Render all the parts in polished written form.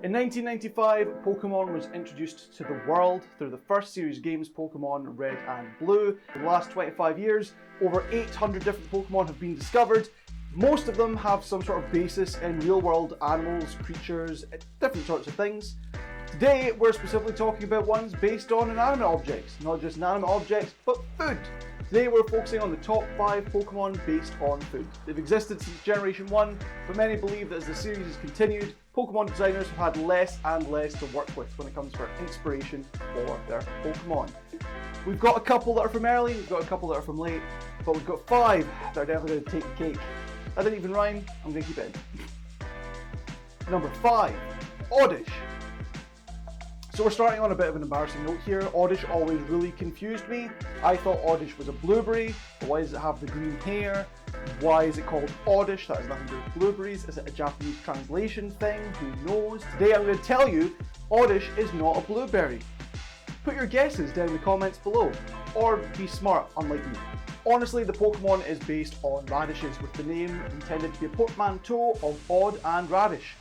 In 1995, Pokémon was introduced to the world through the first series games, Pokémon Red and Blue. In the last 25 years, over 800 different Pokémon have been discovered. Most of them have some sort of basis in real-world animals, creatures, different sorts of things. Today, we're specifically talking about ones based on inanimate objects. Not just inanimate objects, but food. Today we're focusing on the top 5 Pokémon based on food. They've existed since Generation 1, but many believe that as the series has continued, Pokémon designers have had less and less to work with when it comes for inspiration for their Pokémon. We've got a couple that are from early, we've got a couple that are from late, but we've got 5 that are definitely going to take the cake. That didn't even rhyme, I'm going to keep it in. Number 5, Oddish. So we're starting on a bit of an embarrassing note here. Oddish always really confused me. I thought Oddish was a blueberry, but why does it have the green hair? Why is it called Oddish? That has nothing to do with blueberries. Is it a Japanese translation thing? Who knows? Today I'm going to tell you, Oddish is not a blueberry. Put your guesses down in the comments below, or be smart, unlike me. Honestly, the Pokemon is based on radishes, with the name intended to be a portmanteau of odd and radish.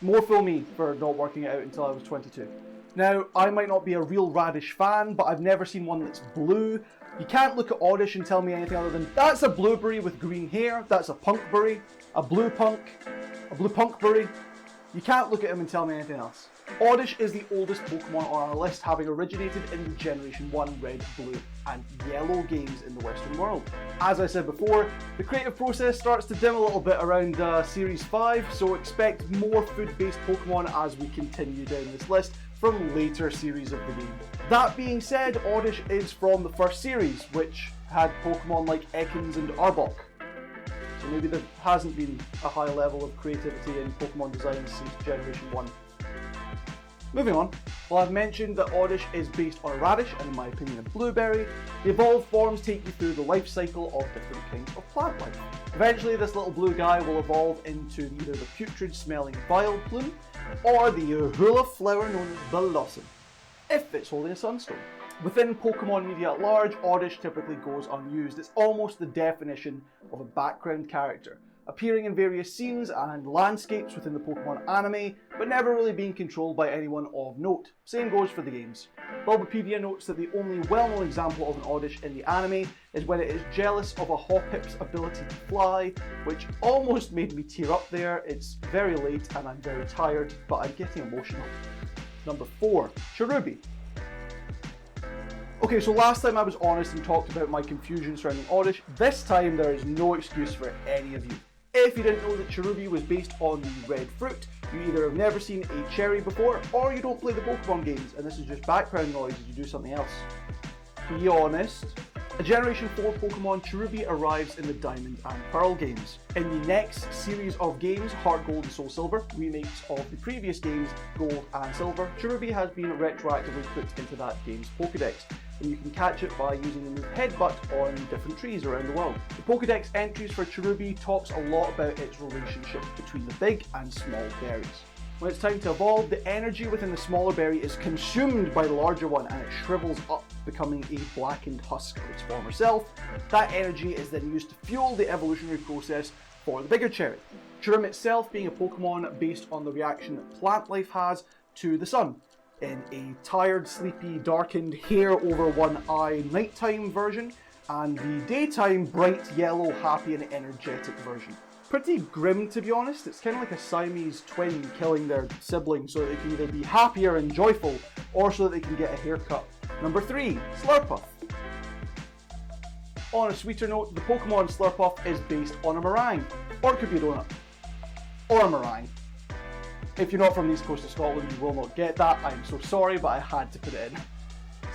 More fool me for not working it out until I was 22. Now, I might not be a real radish fan, but I've never seen one that's blue. You can't look at Oddish and tell me anything other than, that's a blueberry with green hair, that's a punkberry, a blue punkberry. You can't look at him and tell me anything else. Oddish is the oldest Pokemon on our list, having originated in the Generation 1 Red, Blue and Yellow games in the Western world. As I said before, the creative process starts to dim a little bit around Series 5, so expect more food-based Pokemon as we continue down this list from later series of the game. That being said, Oddish is from the first series, which had Pokemon like Ekans and Arbok. So maybe there hasn't been a high level of creativity in Pokemon design since Generation 1. Moving on, well, I've mentioned that Oddish is based on a radish, and in my opinion a blueberry. The evolved forms take you through the life cycle of different kinds of plant life. Eventually this little blue guy will evolve into either the putrid smelling Vileplume, or the hula flower known as Blossom, if it's holding a sunstone. Within Pokemon media at large, Oddish typically goes unused. It's almost the definition of a background character, appearing in various scenes and landscapes within the Pokemon anime, but never really being controlled by anyone of note. Same goes for the games. Bulbapedia notes that the only well-known example of an Oddish in the anime is when it is jealous of a Hoppip's ability to fly, which almost made me tear up there. It's very late and I'm very tired, but I'm getting emotional. Number 4, Cherubi. Okay, so last time I was honest and talked about my confusion surrounding Oddish. This time there is no excuse for any of you. If you didn't know that Cherubi was based on the red fruit, you either have never seen a cherry before, or you don't play the Pokemon games, and this is just background noise as you do something else. Be honest. A Generation 4 Pokemon, Cherubi arrives in the Diamond and Pearl games. In the next series of games, Heart Gold and Soul Silver, remakes of the previous games, Gold and Silver, Cherubi has been retroactively put into that game's Pokédex, and you can catch it by using the move Headbutt on different trees around the world. The Pokédex entries for Cherubi talks a lot about its relationship between the big and small berries. When it's time to evolve, the energy within the smaller berry is consumed by the larger one and it shrivels up, becoming a blackened husk of its former self. That energy is then used to fuel the evolutionary process for the bigger cherry. Cherubi itself being a Pokemon based on the reaction that plant life has to the sun, in a tired, sleepy, darkened, hair over one eye nighttime version, and the daytime, bright yellow, happy and energetic version. Pretty grim, to be honest. It's kind of like a Siamese twin killing their sibling so that they can either be happier and joyful, or so that they can get a haircut. Number 3, Slurpuff. On a sweeter note, the Pokemon Slurpuff is based on a meringue, or it could be a donut, or a meringue. If you're not from the east coast of Scotland, you will not get that. I'm so sorry, but I had to put it in.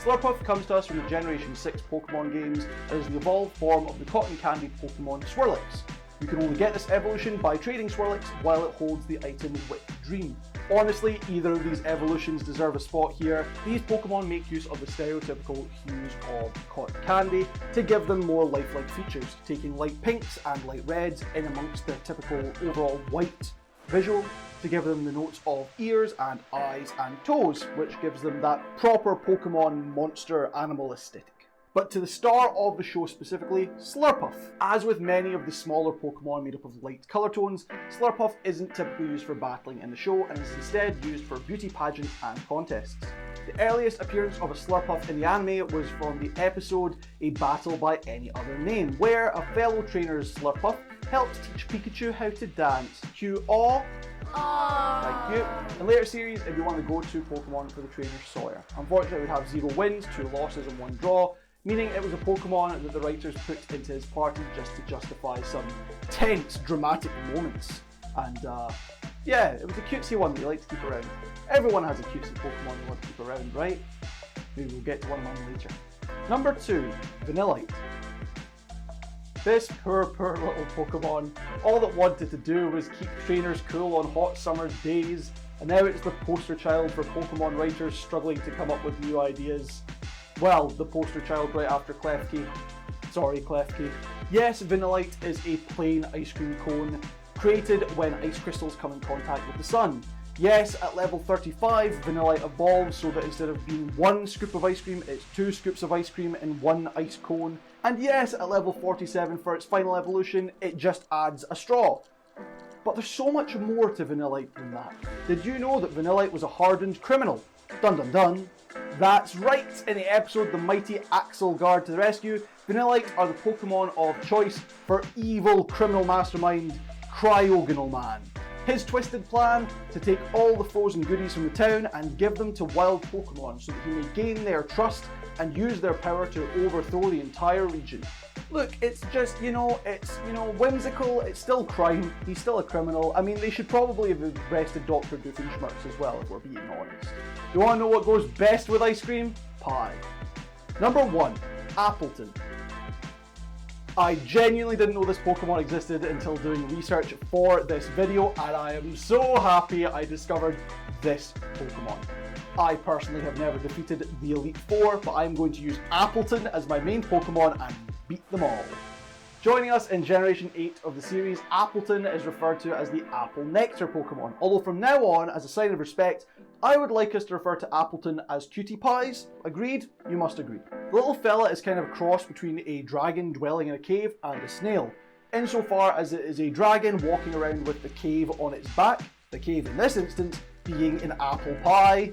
Slurpuff comes to us from the Generation 6 Pokemon games and is the evolved form of the cotton candy Pokemon Swirlix. You can only get this evolution by trading Swirlix while it holds the item Whipped Dream. Honestly, either of these evolutions deserve a spot here. These Pokemon make use of the stereotypical hues of cotton candy to give them more lifelike features, taking light pinks and light reds in amongst their typical overall white visual to give them the notes of ears and eyes and toes, which gives them that proper Pokemon monster animal aesthetic. but to the star of the show specifically, Slurpuff. As with many of the smaller Pokemon made up of light colour tones, Slurpuff isn't typically used for battling in the show and is instead used for beauty pageants and contests. The earliest appearance of a Slurpuff in the anime was from the episode A Battle by Any Other Name, where a fellow trainer's Slurpuff helped teach Pikachu how to dance. Cue aw. Thank you. In later series, it'd be one of the go-to Pokemon for the trainer Sawyer. Unfortunately, it would have 0 wins, 2 losses and 1 draw, meaning it was a Pokemon that the writers put into his party just to justify some tense, dramatic moments. And yeah, it was a cutesy one that you like to keep around. Everyone has a cutesy Pokemon you want to keep around, right? Maybe we'll get to one of them later. Number 2, Vanillite. This poor little Pokemon, all it wanted to do was keep trainers cool on hot summer days, and now it's the poster child for Pokemon writers struggling to come up with new ideas. Well, the poster child right after Klefki. Sorry, Klefki. Yes, Vanillite is a plain ice cream cone, created when ice crystals come in contact with the sun. Yes, at level 35, Vanillite evolves so that instead of being 1 scoop of ice cream, it's 2 scoops of ice cream in 1 ice cone. And yes, at level 47 for its final evolution, it just adds a straw. But there's so much more to Vanillite than that. Did you know that Vanillite was a hardened criminal? Dun dun dun. That's right, in the episode The Mighty Axel Guard to the Rescue, Vanillite are the Pokemon of choice for evil criminal mastermind Cryogonal Man. His twisted plan to take all the frozen goodies from the town and give them to wild Pokemon so that he may gain their trust and use their power to overthrow the entire region. Look, it's just, it's whimsical, it's still crime, he's still a criminal. I mean, they should probably have arrested Dr. Doofenshmirtz as well, if we're being honest. You wanna know what goes best with ice cream? Pie. Number 1, Appleton. I genuinely didn't know this Pokemon existed until doing research for this video, and I am so happy I discovered this Pokemon. I personally have never defeated the Elite Four, but I'm going to use Appleton as my main Pokemon and beat them all. Joining us in Generation 8 of the series, Appleton is referred to as the Apple Nectar Pokemon, although from now on, as a sign of respect, I would like us to refer to Appleton as Cutie Pies. Agreed? You must agree. The little fella is kind of a cross between a dragon dwelling in a cave and a snail, insofar as it is a dragon walking around with the cave on its back, the cave in this instance being an apple pie.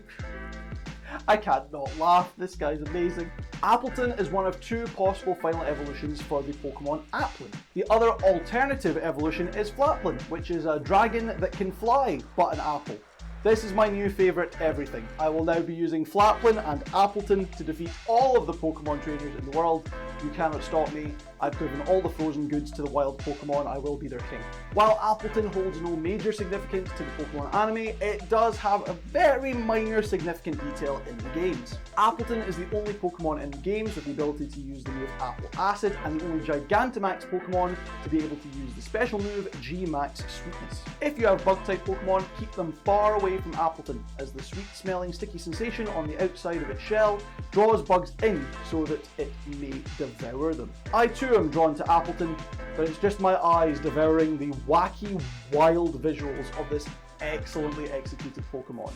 I can't not laugh, this guy's amazing. Appleton is one of 2 possible final evolutions for the Pokemon Applin. The other alternative evolution is Flaplin, which is a dragon that can fly, but an apple. This is my new favourite everything. I will now be using Flaplin and Appleton to defeat all of the Pokemon trainers in the world. You cannot stop me. I've given all the frozen goods to the wild Pokemon. I will be their king. While Appleton holds no major significance to the Pokemon anime, it does have a very minor significant detail in the games. Appleton is the only Pokemon in the games with the ability to use the move Apple Acid, and the only Gigantamax Pokemon to be able to use the special move G-Max Sweetness. If you have Bug-type Pokemon, keep them far away from Appleton, as the sweet-smelling sticky sensation on the outside of its shell draws bugs in so that it may devour them. I too am drawn to Appleton, but it's just my eyes devouring the wacky, wild visuals of this excellently executed Pokemon.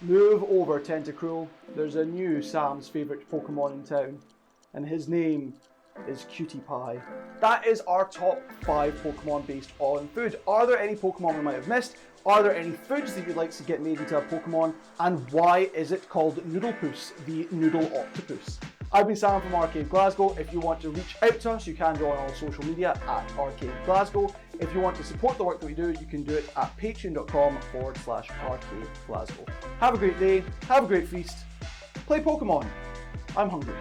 Move over, Tentacruel. There's a new Sam's favourite Pokemon in town, and his name is Cutie Pie. That is our top 5 Pokemon based on food. Are there any Pokemon we might have missed? Are there any foods that you'd like to get made into a Pokemon? And why is it called Noodlepoos, the noodle octopus? I've been Sam from R-CADE Glasgow. If you want to reach out to us, you can go on all social media at R-CADE Glasgow. If you want to support the work that we do, you can do it at patreon.com/R-CADE Glasgow. Have a great day, have a great feast, play Pokemon. I'm hungry.